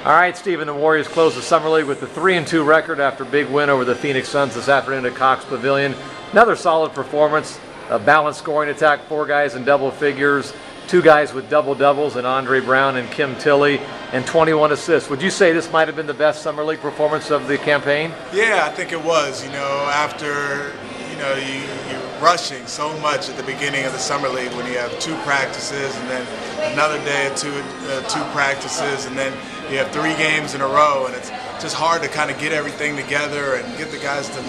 All right, Stephen, the Warriors closed the Summer League with a 3-2 record after a big win over the Phoenix Suns this afternoon at Cox Pavilion. Another solid performance, a balanced scoring attack, 4 guys in double figures, 2 guys with double-doubles in Andre Brown and Kim Tilly, and 21 assists. Would you say this might have been the best Summer League performance of the campaign? Yeah, I think it was. After you're rushing so much at the beginning of the Summer League when you have 2 practices and then another day of two practices, and then you have 3 games in a row, and it's just hard to kind of get everything together and get the guys to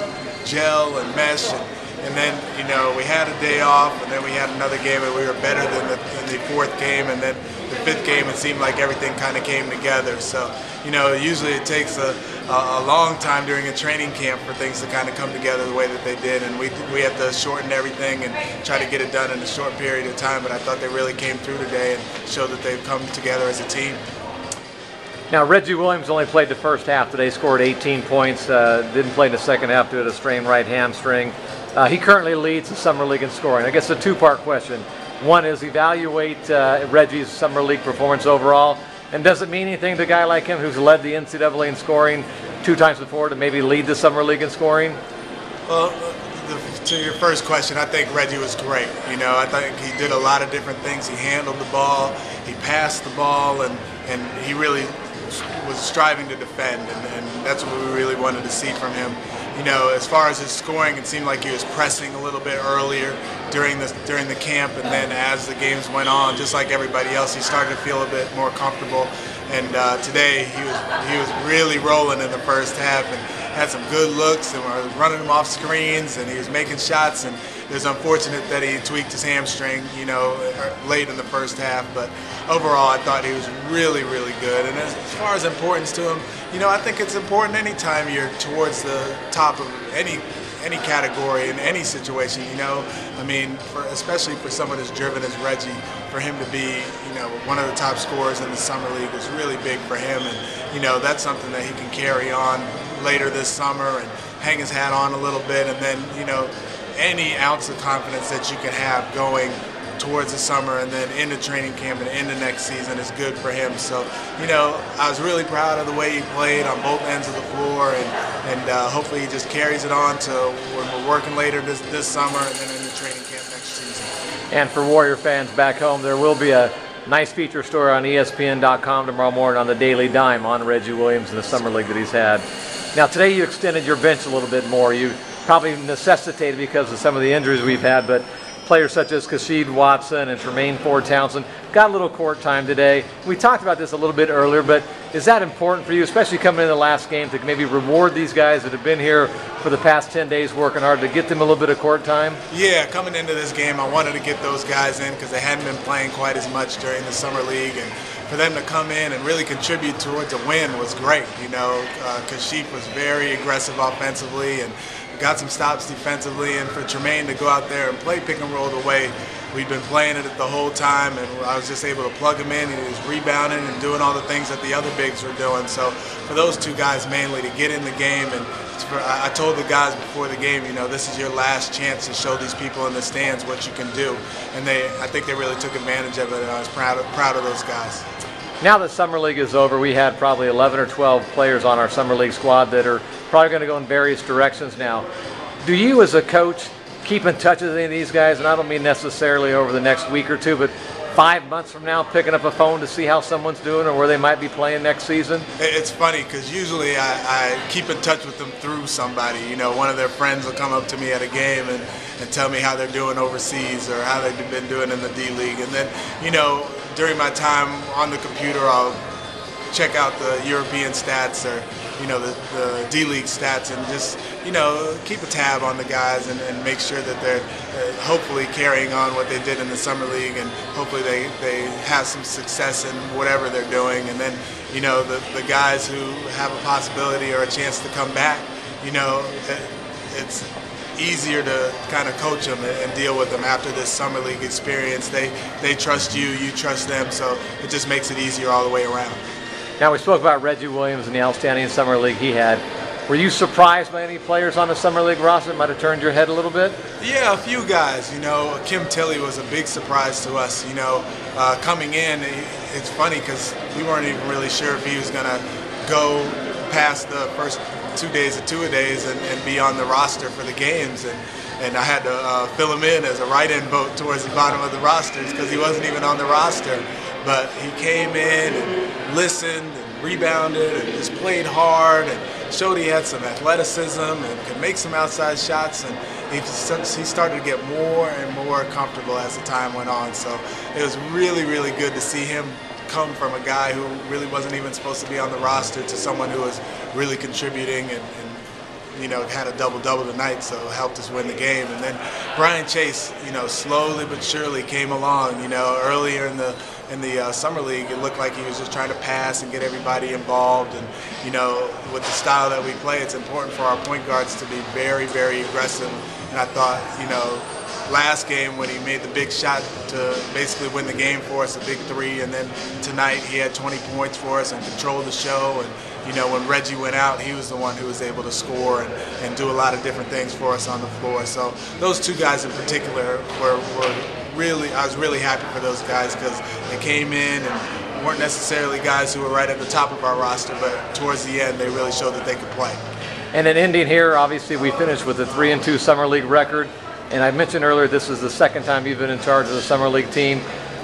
gel and mesh. And then, we had a day off, and then we had another game, and we were better than the 4th game, and then the 5th game, it seemed like everything kind of came together. So, usually it takes a long time during a training camp for things to kind of come together the way that they did, and we have to shorten everything and try to get it done in a short period of time, but I thought they really came through today and showed that they've come together as a team. Now, Reggie Williams only played the first half today, scored 18 points, didn't play in the second half due to a strained right hamstring. He currently leads the Summer League in scoring. I guess a 2-part question. One is evaluate Reggie's Summer League performance overall, and does it mean anything to a guy like him who's led the NCAA in scoring 2 times before to maybe lead the Summer League in scoring? Well, to your first question, I think Reggie was great. I think he did a lot of different things. He handled the ball, he passed the ball, and he really was striving to defend, and that's what we really wanted to see from him. As far as his scoring, it seemed like he was pressing a little bit earlier during the camp, and then as the games went on, just like everybody else, he started to feel a bit more comfortable. And today he was really rolling in the first half and had some good looks, and was running him off screens, and he was making shots. And it was unfortunate that he tweaked his hamstring, late in the first half. But overall, I thought he was really, really good. And as far as importance to him, I think it's important anytime you're towards the top of any category in any situation. Especially for someone as driven as Reggie, for him to be, one of the top scorers in the Summer League was really big for him. And that's something that he can carry on later this summer and hang his hat on a little bit. And then, any ounce of confidence that you can have going towards the summer and then into training camp and into next season is good for him. So, I was really proud of the way he played on both ends of the floor, and hopefully he just carries it on to when we're working later this summer and then into training camp next season. And for Warrior fans back home, there will be a nice feature story on ESPN.com tomorrow morning on the Daily Dime on Reggie Williams and the Summer League that he's had. Now, today you extended your bench a little bit more. You probably necessitated because of some of the injuries we've had, but players such as Kashid Watson and Tremaine Ford-Townsend got a little court time today. We talked about this a little bit earlier, but is that important for you, especially coming in the last game, to maybe reward these guys that have been here for the past 10 days working hard to get them a little bit of court time? Yeah, coming into this game, I wanted to get those guys in because they hadn't been playing quite as much during the Summer League, and for them to come in and really contribute towards a win was great. Kashif was very aggressive offensively and got some stops defensively, and for Tremaine to go out there and play pick and roll the way we'd been playing it the whole time, and I was just able to plug him in, and he was rebounding and doing all the things that the other bigs were doing. So for those 2 guys mainly to get in the game, and I told the guys before the game, this is your last chance to show these people in the stands what you can do, and I think they really took advantage of it, and I was proud of those guys. Now that Summer League is over, we had probably 11 or 12 players on our Summer League squad that are probably going to go in various directions now. Do you as a coach keep in touch with any of these guys? And I don't mean necessarily over the next week or 2, but 5 months from now, picking up a phone to see how someone's doing or where they might be playing next season? It's funny because usually I keep in touch with them through somebody. One of their friends will come up to me at a game and tell me how they're doing overseas or how they've been doing in the D-League. And then, during my time on the computer, I'll check out the European stats or, the D-League stats, and just, keep a tab on the guys and make sure that they're hopefully carrying on what they did in the Summer League, and hopefully they have some success in whatever they're doing. And then, the guys who have a possibility or a chance to come back, it's easier to kind of coach them and deal with them after this Summer League experience. They trust you, you trust them, so it just makes it easier all the way around. Now, we spoke about Reggie Williams and the outstanding Summer League he had. Were you surprised by any players on the Summer League roster that might have turned your head a little bit? Yeah, a few guys. Kim Tilly was a big surprise to us. Coming in, it's funny because we weren't even really sure if he was going to go past the first 2 days of two-a-days and be on the roster for the games. And I had to fill him in as a write-in vote towards the bottom of the rosters because he wasn't even on the roster. But he came in and listened and rebounded and just played hard and showed he had some athleticism and could make some outside shots. And he started to get more and more comfortable as the time went on. So it was really, really good to see him come from a guy who really wasn't even supposed to be on the roster to someone who was really contributing and you know, had a double-double tonight, so helped us win the game. And then Brian Chase, you know, slowly but surely came along. You know, earlier in the summer league, it looked like he was just trying to pass and get everybody involved. And you know, with the style that we play, it's important for our point guards to be very, very aggressive. And I thought, you know, last game when he made the big shot to basically win the game for us, a big three, and then tonight he had 20 points for us and controlled the show. And you know, when Reggie went out, he was the one who was able to score and do a lot of different things for us on the floor. So those two guys in particular were really, I was really happy for those guys because they came in and weren't necessarily guys who were right at the top of our roster, but towards the end they really showed that they could play. And in ending here, obviously we finished with a 3-2 Summer League record. And I mentioned earlier this is the second time you've been in charge of the Summer League team.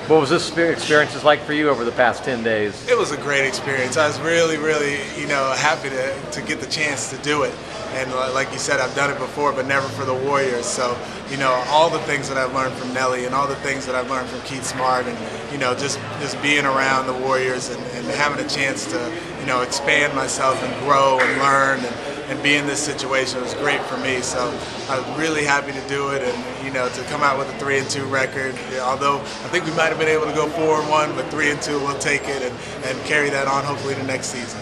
What was this experience like for you over the past 10 days? It was a great experience. I was really, really, you know, happy to get the chance to do it. And like you said, I've done it before, but never for the Warriors. So, you know, all the things that I've learned from Nelly and all the things that I've learned from Keith Smart and, you know, just being around the Warriors and having a chance to, you know, expand myself and grow and learn and be in this situation was great for me. So I was really happy to do it and, you know, to come out with a 3-2 record. Although I think we might have been able to go 4-1, but 3-2, we'll take it and carry that on hopefully the next season.